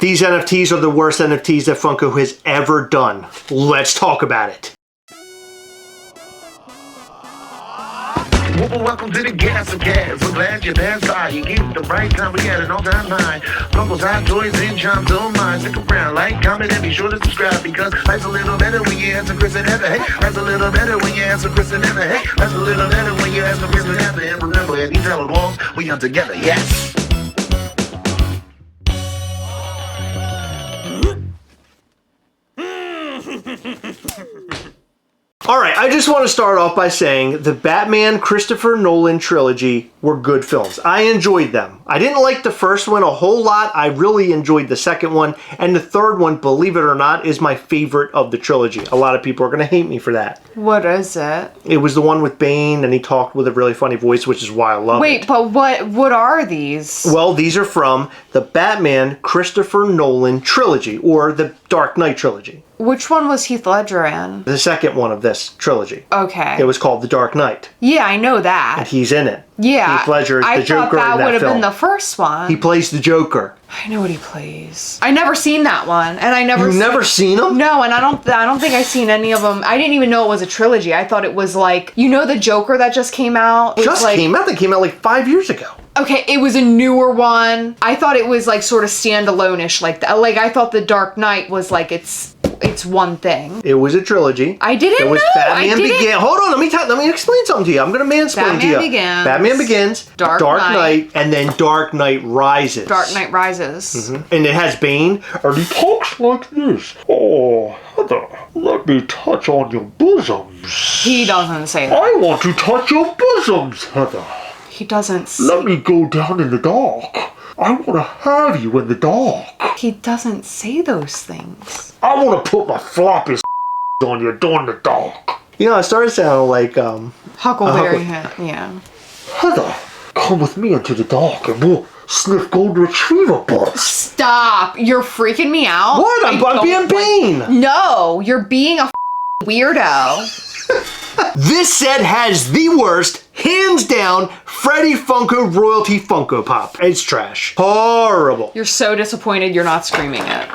These NFTs are the worst NFTs that Funko has ever done. Let's talk about it. Welcome to the Gastlecast. We're glad you're there. You get the right time. We got an all-time high. Funko's hot toys and charms on mine. Stick around, like, comment, and be sure to subscribe because life's a little better when you answer Chris and Heather. Hey, life's a little better when you answer Chris and Heather. Hey, life's a little better when you answer Chris and Heather. And remember, at these hallowed walls, we are together. Yes. Alright, I just want to start off by saying the Batman Christopher Nolan trilogy were good films. I enjoyed them. I didn't like the first one a whole lot. I really enjoyed the second one. And the third one, believe it or not, is my favorite of the trilogy. A lot of people are going to hate me for that. What is it? It was the one with Bane, and he talked with a really funny voice, which is why I love it. Wait, but what are these? Well, these are from the Batman Christopher Nolan trilogy, or the Dark Knight trilogy. Which one was Heath Ledger in? The second one of this trilogy. Okay. It was called The Dark Knight. Yeah, I know that. And he's in it. Yeah. Heath Ledger is the Joker in that film. I thought that would have been the first one. He plays the Joker. I know what he plays. I never seen that one, and I never. You've never seen him? No, and I don't think I've seen any of them. I didn't even know it was a trilogy. I thought it was like, you know, the Joker that just came out. Came out? That came out like 5 years ago. Okay, it was a newer one. I thought it was like sort of standalone-ish, like I thought the Dark Knight was like it's one thing. It was a trilogy. I didn't know. It was Batman Begins. Hold on, let me explain something to you. I'm going to mansplain to you. Batman Begins, Dark Knight, and then Dark Knight Rises. Dark Knight Rises. Mm-hmm. And it has Bane, and he talks like this. Oh, Heather, let me touch on your bosoms. He doesn't say that. I want to touch your bosoms, Heather. He doesn't say. Let me go down in the dark. I want to have you in the dark. He doesn't say those things. I want to put my floppy on you during the dark. You know, I started sounding like, Huckleberry Head, yeah. Heather, come with me into the dark and we'll sniff golden retriever bugs. Stop! You're freaking me out. What? I'm being Bane. No, you're being a weirdo. This set has the worst, hands down, Freddy Funko royalty Funko Pop. It's trash. Horrible. You're so disappointed you're not screaming it.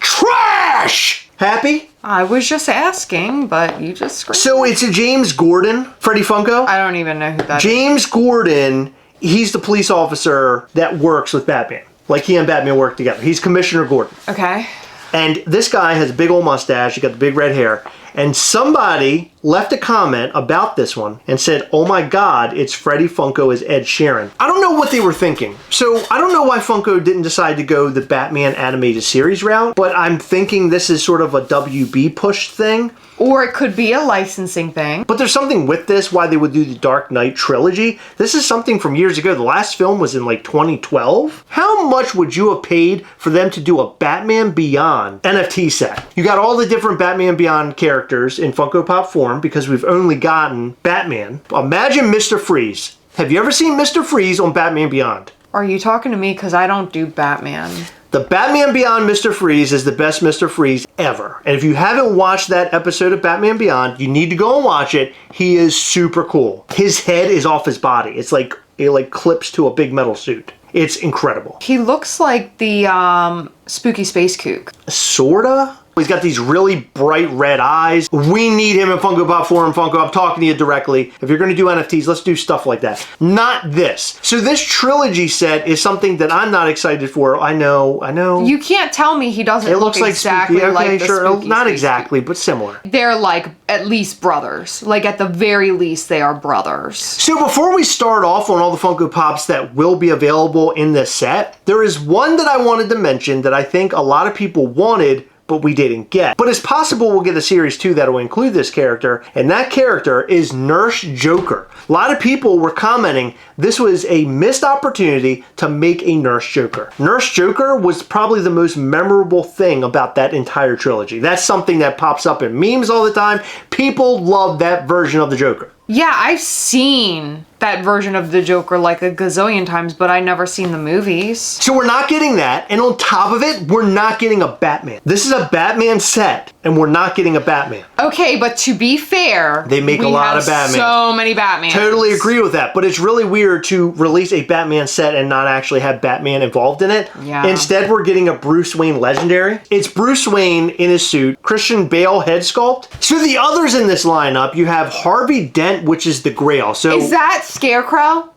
Trash! Happy? I was just asking, but you just screamed. So it's a James Gordon Freddy Funko? I don't even know who that is. James Gordon, he's the police officer that works with Batman. Like he and Batman work together. He's Commissioner Gordon. Okay. And this guy has a big old mustache. He got the big red hair. And somebody left a comment about this one and said, oh my God, it's Freddy Funko as Ed Sheeran. I don't know what they were thinking. So I don't know why Funko didn't decide to go the Batman animated series route, but I'm thinking this is sort of a WB push thing. Or it could be a licensing thing. But there's something with this, why they would do the Dark Knight trilogy. This is something from years ago. The last film was in like 2012. How much would you have paid for them to do a Batman Beyond NFT set? You got all the different Batman Beyond characters in Funko Pop form because we've only gotten Batman. Imagine Mr. Freeze. Have you ever seen Mr. Freeze on Batman Beyond? Are you talking to me? Because I don't do Batman. The Batman Beyond Mr. Freeze is the best Mr. Freeze ever. And if you haven't watched that episode of Batman Beyond, you need to go and watch it. He is super cool. His head is off his body. It's like, it like clips to a big metal suit. It's incredible. He looks like the spooky space kook. Sorta? He's got these really bright red eyes. We need him in Funko Pop form. Funko, I'm talking to you directly. If you're going to do NFTs, let's do stuff like that. Not this. So this trilogy set is something that I'm not excited for. I know. You can't tell me he doesn't look exactly like the spooky not space exactly, but similar. They're like at least brothers. Like at the very least, they are brothers. So before we start off on all the Funko Pops that will be available in this set, there is one that I wanted to mention that I think a lot of people wanted, but we didn't get. But it's possible we'll get a series 2 that will include this character, and that character is Nurse Joker. A lot of people were commenting this was a missed opportunity to make a Nurse Joker. Nurse Joker was probably the most memorable thing about that entire trilogy. That's something that pops up in memes all the time. People love that version of the Joker. Yeah, I've seen that version of the Joker like a gazillion times, but I never seen the movies. So we're not getting that, and on top of it, we're not getting a Batman. This is a Batman set, and we're not getting a Batman. Okay, but to be fair, they make a lot of Batman. So many Batman. Totally agree with that, but it's really weird to release a Batman set and not actually have Batman involved in it. Yeah. Instead, we're getting a Bruce Wayne Legendary. It's Bruce Wayne in his suit, Christian Bale head sculpt. So the others in this lineup, you have Harvey Dent, which is the Grail. So is that Scarecrow?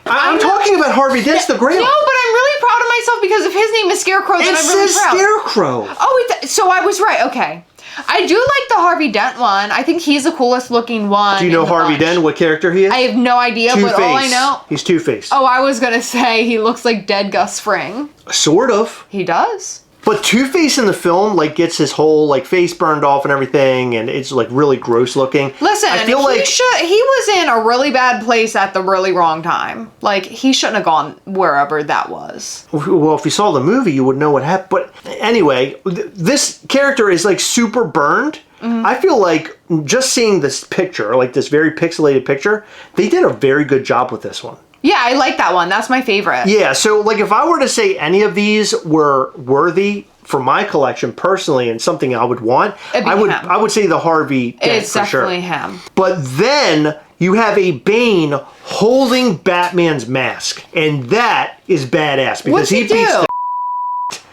I'm talking about Harvey Dent's the Grail. No, but I'm really proud of myself because if his name is Scarecrow, then I'm really proud. Scarecrow. Oh, so I was right. Okay. I do like the Harvey Dent one. I think he's the coolest looking one. Do you know Harvey Dent, what character he is? I have no idea, but all I know... He's Two-Face. Oh, I was going to say he looks like dead Gus Fring. Sort of. He does. But Two-Face in the film, like, gets his whole, like, face burned off and everything, and it's, like, really gross looking. Listen, I feel like he was in a really bad place at the really wrong time. Like, he shouldn't have gone wherever that was. Well, if you saw the movie, you would know what happened. But anyway, this character is, like, super burned. Mm-hmm. I feel like just seeing this picture, like, this very pixelated picture, they did a very good job with this one. Yeah, I like that one. That's my favorite. Yeah, so like if I were to say any of these were worthy for my collection personally and something I would want, I would say the Harvey Dent it's for sure. Definitely him. But then you have a Bane holding Batman's mask, and that is badass because What's he beats do?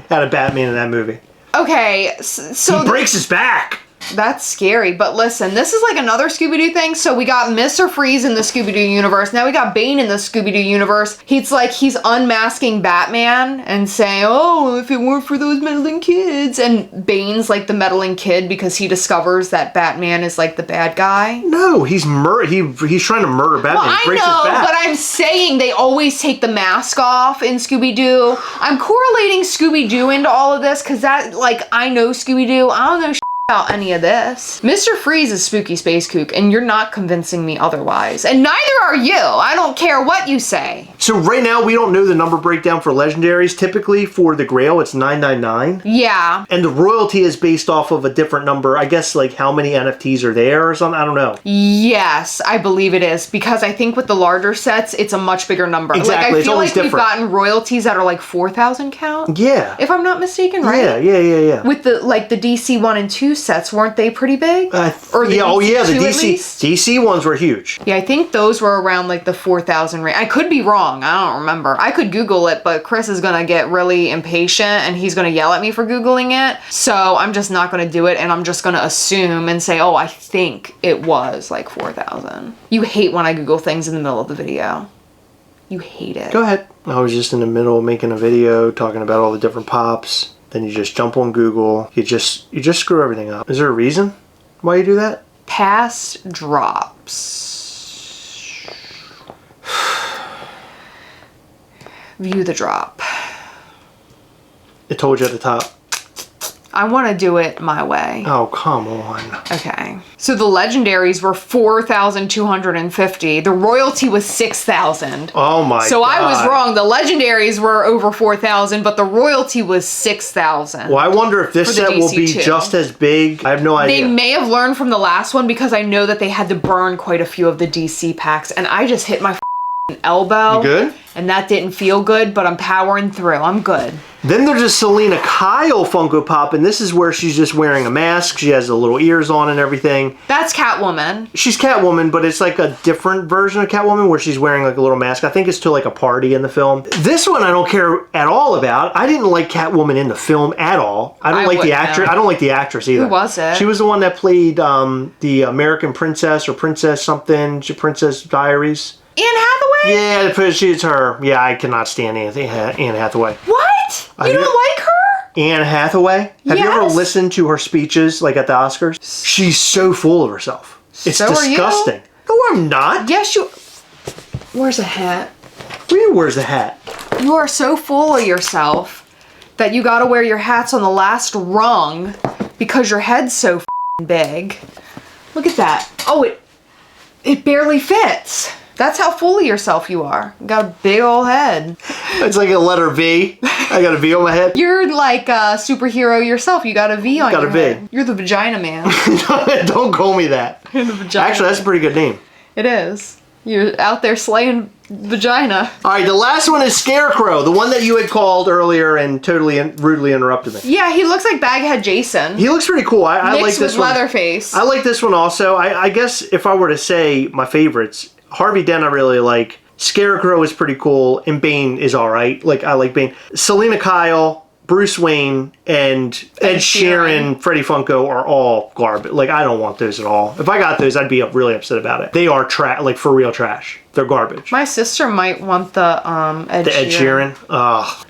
the out of Batman in that movie. Okay, so he breaks his back. That's scary, but listen, this is like another Scooby-Doo thing. So we got Mr. Freeze in the Scooby-Doo universe. Now we got Bane in the Scooby-Doo universe. He's unmasking Batman and saying, oh, if it weren't for those meddling kids. And Bane's like the meddling kid because he discovers that Batman is like the bad guy. No, he's trying to murder Batman. Well, he breaks I know, his back. but I'm saying they always take the mask off in Scooby-Doo. I'm correlating Scooby-Doo into all of this because that, like, I know Scooby-Doo. I don't know about any of this. Mr. Freeze is spooky space kook, and you're not convincing me otherwise. And neither are you. I don't care what you say. So right now, we don't know the number breakdown for legendaries. Typically, for the Grail, it's 999. Yeah. And the royalty is based off of a different number. I guess, like, how many NFTs are there or something? I don't know. Yes, I believe it is. Because I think with the larger sets, it's a much bigger number. Exactly. Like, I it's feel always like different. we've gotten royalties that are like 4,000 count. Yeah. If I'm not mistaken, right? Yeah. With the DC 1 and 2 sets, weren't they pretty big? Or the DC DC ones were huge. Yeah, I think those were around like the 4,000 range. I could be wrong. I don't remember. I could Google it, but Chris is going to get really impatient and he's going to yell at me for Googling it. So I'm just not going to do it and I'm just going to assume and say, oh, I think it was like 4,000. You hate when I Google things in the middle of the video. You hate it. Go ahead. I was just in the middle of making a video talking about all the different pops. Then you just jump on Google. You just screw everything up. Is there a reason why you do that? Past drops. View the drop. It told you at the top. I want to do it my way. Oh, come on. Okay. So the legendaries were 4,250. The royalty was 6,000. Oh my God. So I was wrong. The legendaries were over 4,000, but the royalty was 6,000. Well, I wonder if this set will be just as big. I have no idea. They may have learned from the last one because I know that they had to burn quite a few of the DC packs, and I just hit my elbow. You good? And that didn't feel good, but I'm powering through. I'm good. Then there's a Selena Kyle Funko Pop, and this is where she's just wearing a mask. She has the little ears on and everything. That's Catwoman. She's Catwoman, but it's like a different version of Catwoman where she's wearing like a little mask. I think it's to like a party in the film. This one I don't care at all about. I didn't like Catwoman in the film at all. I don't like the actress. I don't like the actress either. Who was it? She was the one that played the American Princess or Princess something, Princess Diaries. Anne Hathaway? Yeah, it's her. Yeah, I cannot stand Anne Hathaway. What? You don't like her? Anne Hathaway? Have you ever Yes. listened to her speeches, like at the Oscars? She's so full of herself. It's So are you. disgusting. No, I'm not. Yes, you... Where's a hat? What do you mean, where's the hat? You are so full of yourself that you gotta wear your hats on the last rung because your head's so big. Look at that. Oh, it barely fits. That's how full of yourself you are. You got a big old head. It's like a letter V. I got a V on my head. You're like a superhero yourself. You got a V on Got your a V. head. You're the vagina man. Don't call me that. You're the vagina. Actually, that's a pretty good name. It is. You're out there slaying vagina. All right, the last one is Scarecrow, the one that you had called earlier and totally rudely interrupted me. Yeah, he looks like Baghead Jason. He looks pretty cool. I like Mixed this with one. Leatherface. I like this one also. I guess if I were to say my favorites, Harvey Dent I really like. Scarecrow is pretty cool, and Bane is all right. Like, I like Bane. Selena Kyle, Bruce Wayne, and Ed Sheeran, Freddie Funko are all garbage. Like, I don't want those at all. If I got those, I'd be really upset about it. They are like for real trash. They're garbage. My sister might want the Ed Sheeran.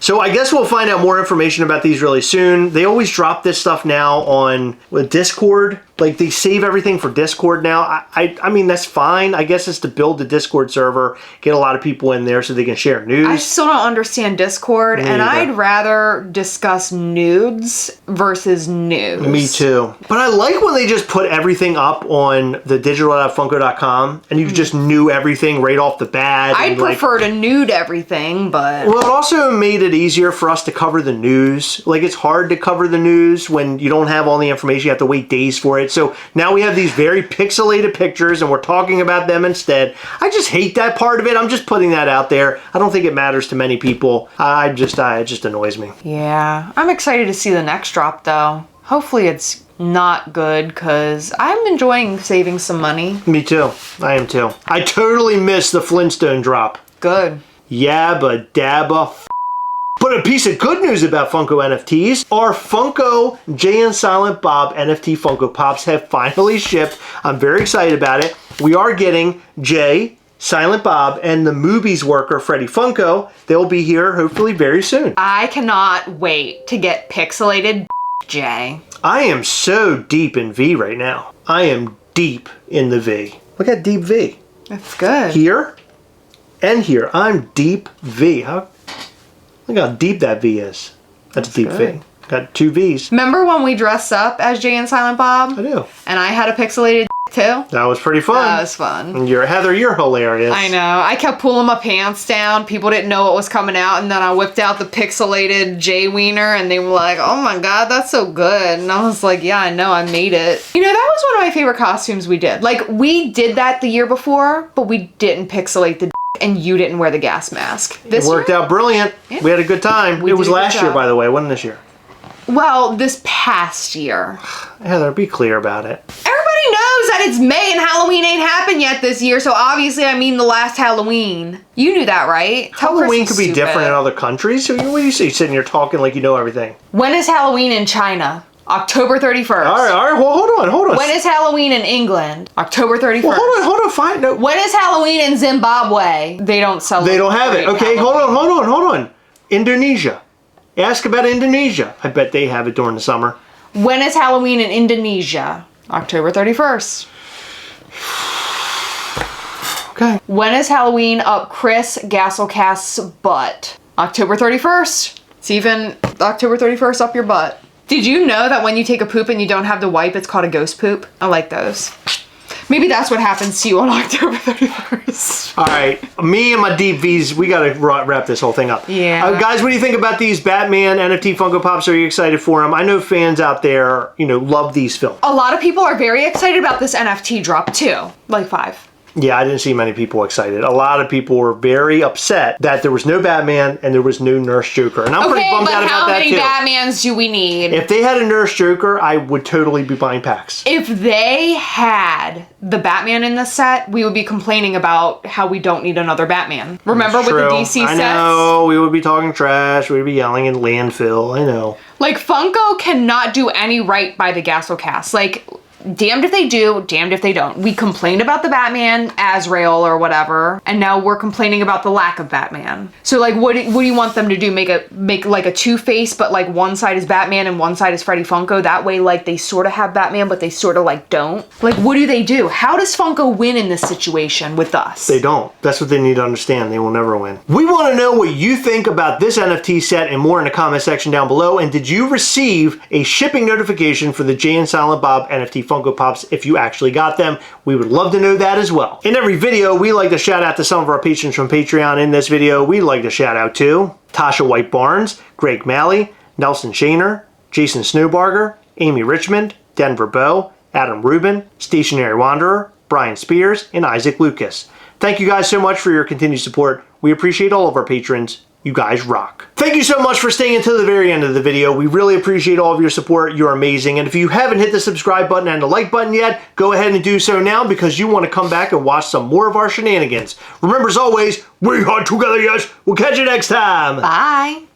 So I guess we'll find out more information about these really soon. They always drop this stuff now on Discord. Like, they save everything for Discord now. I mean, that's fine. I guess it's to build the Discord server, get a lot of people in there so they can share news. I still don't understand Discord, and I'd rather discuss nudes versus news. Me too. But I like when they just put everything up on the digital.funko.com and you just knew everything right off the bat. I'd prefer to nude everything, but... Well, it also made it easier for us to cover the news. Like, it's hard to cover the news when you don't have all the information. You have to wait days for it. So now we have these very pixelated pictures and we're talking about them instead. I just hate that part of it. I'm just putting that out there. I don't think it matters to many people. It just annoys me. Yeah. I'm excited to see the next drop, though. Hopefully it's not good, because I'm enjoying saving some money. Me too. I am too. I totally missed the Flintstone drop. Good. Yabba dabba. But a piece of good news about Funko NFTs, our Funko Jay and Silent Bob NFT Funko Pops have finally shipped. I'm very excited about it. We are getting Jay, Silent Bob, and the Movies worker, Freddie Funko. They'll be here hopefully very soon. I cannot wait to get pixelated Jay. I am so deep in V right now. I am deep in the V. Look at deep V. That's good. Here and here. I'm deep V. Look how deep that V is. That's deep good. V. Got two V's. Remember when we dressed up as Jay and Silent Bob? I do. And I had a pixelated too? That was pretty fun. That was fun. And Heather, you're hilarious. I know. I kept pulling my pants down. People didn't know what was coming out. And then I whipped out the pixelated Jay Wiener. And they were like, oh my God, that's so good. And I was like, yeah, I know. I made it. You know, that was one of my favorite costumes we did. Like, we did that the year before, but we didn't pixelate the and you didn't wear the gas mask. It worked out brilliant. Yeah. We had a good time. It was last year, by the way. It wasn't this year. Well, this past year. Heather, be clear about it. Everybody knows that it's May and Halloween ain't happened yet this year, so obviously I mean the last Halloween. You knew that, right? Halloween could be different in other countries. So what do you say? You're sitting here talking like you know everything. When is Halloween in China? October 31st. All right. Well, hold on. When is Halloween in England? October 31st. Well, hold on. Fine. No. When is Halloween in Zimbabwe? They don't celebrate. They don't have it. Okay, Halloween. hold on. Indonesia. Ask about Indonesia. I bet they have it during the summer. When is Halloween in Indonesia? October 31st. Okay. When is Halloween up Chris Gastlecast's butt? October 31st. It's even October 31st up your butt. Did you know that when you take a poop and you don't have to wipe, it's called a ghost poop? I like those. Maybe that's what happens to you on October 31st. All right, me and my deep V's, we gotta wrap this whole thing up. Yeah. Guys, what do you think about these Batman NFT Funko Pops? Are you excited for them? I know fans out there, love these films. A lot of people are very excited about this NFT drop too. Like 5. Yeah, I didn't see many people excited. A lot of people were very upset that there was no Batman and there was no Nurse Joker. And I'm pretty bummed out about that too. Okay, but how many Batmans do we need? If they had a Nurse Joker, I would totally be buying packs. If they had the Batman in the set, we would be complaining about how we don't need another Batman. Remember with the DC sets? I know, we would be talking trash, we would be yelling in landfill, I know. Like, Funko cannot do any right by the Gastlecast. Like, damned if they do, damned if they don't. We complained about the Batman, Azrael or whatever, and now we're complaining about the lack of Batman. So like, what do you want them to do? Make like a Two-Face, but like one side is Batman and one side is Freddie Funko? That way, like, they sort of have Batman, but they sort of like don't. Like, what do they do? How does Funko win in this situation with us? They don't. That's what they need to understand. They will never win. We want to know what you think about this NFT set and more in the comment section down below. And did you receive a shipping notification for the Jay and Silent Bob NFT Funko Pops if you actually got them. We would love to know that as well. In every video, we like to shout out to some of our patrons from Patreon. In this video, we'd like to shout out to Tasha White Barnes, Greg Malley, Nelson Shaner, Jason Snowbarger, Amy Richmond, Denver Bow, Adam Rubin, Stationary Wanderer, Brian Spears, and Isaac Lucas. Thank you guys so much for your continued support. We appreciate all of our patrons. You guys rock. Thank you so much for staying until the very end of the video. We really appreciate all of your support. You're amazing. And if you haven't hit the subscribe button and the like button yet, go ahead and do so now because you want to come back and watch some more of our shenanigans. Remember, as always, we hunt together, yes. We'll catch you next time. Bye.